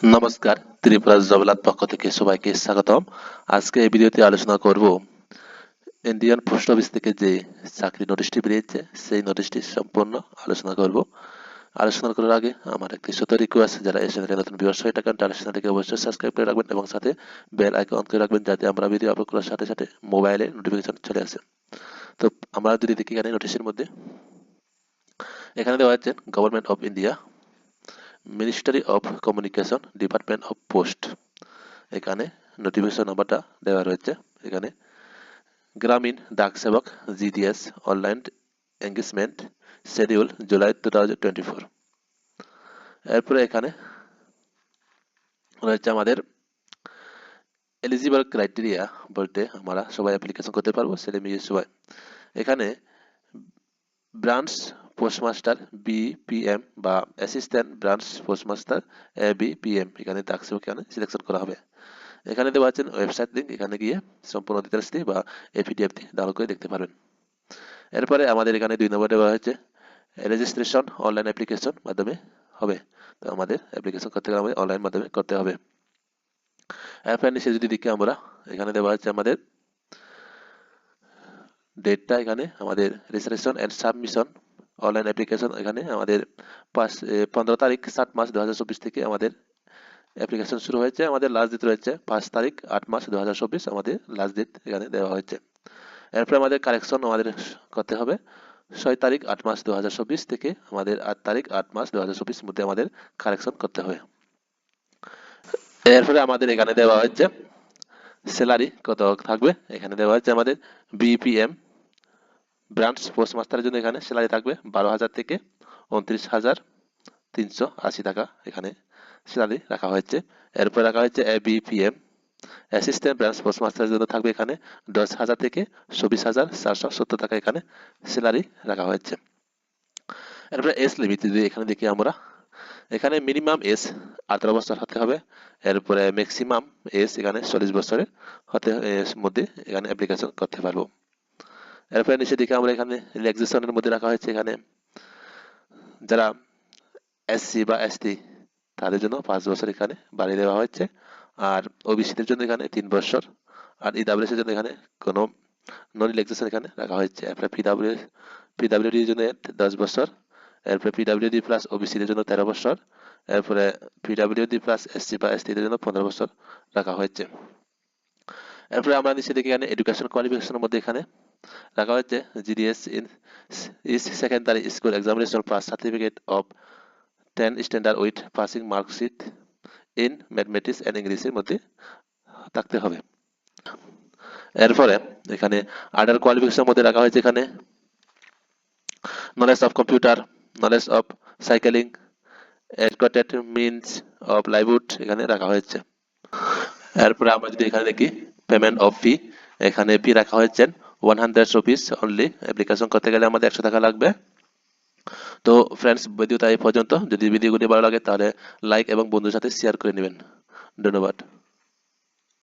নমস্কার, ত্রিপুরা জবেলার পক্ষ থেকে সবাইকে স্বাগতম। আজকে এই ভিডিওতে আলোচনা করব ইন্ডিয়ান পোস্ট অফিস থেকে যে চাকরি নোটিশটি বেরিয়েছে সেই নোটিশটি সম্পূর্ণ আলোচনা করব। আলোচনা করার আগে আমার একটি ছোট রিকোয়েস্ট, যারা এই চ্যানেলে নতুন ভিউয়ার্স হয়ে থাকেন তারা চ্যানেলটিকে অবশ্যই সাবস্ক্রাইব করে রাখবেন এবং সাথে বেল আইকন অন করে রাখবেন, যাতে আমরা ভিডিও আপলোড করার সাথে সাথে মোবাইলে নোটিফিকেশন চলে আসে। তো আমরা যদি দেখি এখানে নোটিশের মধ্যে এখানে দেওয়া আছে government of India, ministry of communication, department of post. এখানে নোটিফিকেশন নাম্বারটা দেওয়া রয়েছে। এখানে গ্রামীণ ডাক সেবক GDS online engagement schedule July 2024। এরপরে এখানে রয়েছে আমাদের এলিজিবল ক্রাইটেরিয়া, বলতে আমরা সবাই অ্যাপ্লিকেশন করতে পারবো, ছেলে মেয়ে সবাই। এখানে ব্রাঞ্চ পোস্টমাস্টার বিপিএম বা অ্যাসিস্ট্যান্ট ব্রাঞ্চ পোস্টমাস্টার এবিপিএম, এখানে ডাক সেবক এখানে সিলেকশন করা হবে। এখানে দেওয়া আছে ওয়েবসাইট লিঙ্ক, এখানে গিয়ে সম্পূর্ণ ডিটেলসটি বা এপিডিএফটি ডাউনলোড করে দেখতে পারবেন। এরপরে আমাদের এখানে 2 নম্বর দেওয়া হয়েছে রেজিস্ট্রেশন অনলাইন অ্যাপ্লিকেশন মাধ্যমে হবে। তো আমাদের অ্যাপ্লিকেশন করতে গেলে আমাদের অনলাইন মাধ্যমে করতে হবে। এরপরে নিচে যদি দেখি আমরা, এখানে দেওয়া হচ্ছে আমাদের ডেটটা, এখানে আমাদের registration and submission online application, এখানে আমাদের 15 তারিখ 7 মাস 2024 থেকে আমাদের অ্যাপ্লিকেশন শুরু হয়েছে। আমাদের লাস্ট ডেট রয়েছে 5 তারিখ 8 মাস 2024, আমাদের লাস্ট ডেট এখানে দেওয়া হয়েছে। এরপরে আমাদের কারেকশন আমাদের করতে হবে 6 তারিখ 8 মাস 2024 থেকে আমাদের 8 তারিখ 8 মাস 2024 মধ্যে আমাদের কারেকশন করতে হবে। এরপরে আমাদের এখানে দেওয়া হচ্ছে স্যালারি কত থাকবে। এখানে দেওয়া হচ্ছে আমাদের বিপিএম ব্রাঞ্চ পোস্টমাস্টারের জন্য এখানে স্যালারি থাকবে 12,000 থেকে 29,380 টাকা, এখানে স্যালারি রাখা হয়েছে। এরপর রাখা হয়েছে এবিপিএম অ্যাসিস্ট্যান্ট ব্রাঞ্চ পোস্টমাস্টারের জন্য থাকবে এখানে 10,000 থেকে 24,470 টাকা, এখানে স্যালারি রাখা হয়েছে। এরপরে এজ লিমিট যদি এখানে দেখি আমরা, এখানে মিনিমাম এজ 18 বছর হতে হবে। এরপরে ম্যাক্সিমাম এজ এখানে 40 বছরের হতে মধ্যে এখানে অ্যাপ্লিকেশন করতে পারবো। এরপরে নিচে দিকে আমরা এখানে রিল্যাক্সেশনের মধ্যে রাখা হয়েছে, এখানে যারা এসসি বা এসটি তাদের জন্য 5 বছর এখানে বাড়িয়ে দেওয়া হয়েছে, আর ওবিসিদের জন্য এখানে 3 বছর, আর ইডাব্লিউএস এর জন্য এখানে কোনো নন রিল্যাক্সেশন এখানে রাখা হয়েছে। এরপরে পিডাব্লিউডি এর জন্য 10 বছর, এরপরে পিডাব্লিউডি প্লাস ওবিসি এর জন্য 13 বছর, এরপরে পিডাব্লিউডি প্লাস এসসি বা এসটি এর জন্য 15 বছর রাখা হয়েছে। এরপরে আমরা নিচে দেখি এখানে এডুকেশন কোয়ালিফিকেশনের মধ্যে এখানে রাখা হয়েছে GDS in secondary school examination pass certificate of 10 standard with passing marksheet in mathematics and ইংলিশের মধ্যে থাকতে হবে। এরপরে এখানে আদার কোয়ালিফিকেশনের মধ্যে রাখা হয়েছে এখানে knowledge of computer, knowledge of cycling, adequate means of livelihood এখানে রাখা হয়েছে। এরপরে আমরা যদি এখানে দেখি পেমেন্ট অফ ফি, এখানে ফি রাখা হয়েছে 100 রুপিস অনলি। অ্যাপ্লিকেশন করতে গেলে আমাদের 100 টাকা লাগবে। তো ফ্রেন্ডস, ভিডিওটা এই পর্যন্ত। যদি ভিডিওগুলি ভালো লাগে তাহলে লাইক এবং বন্ধুদের সাথে শেয়ার করে নেবেন। ধন্যবাদ।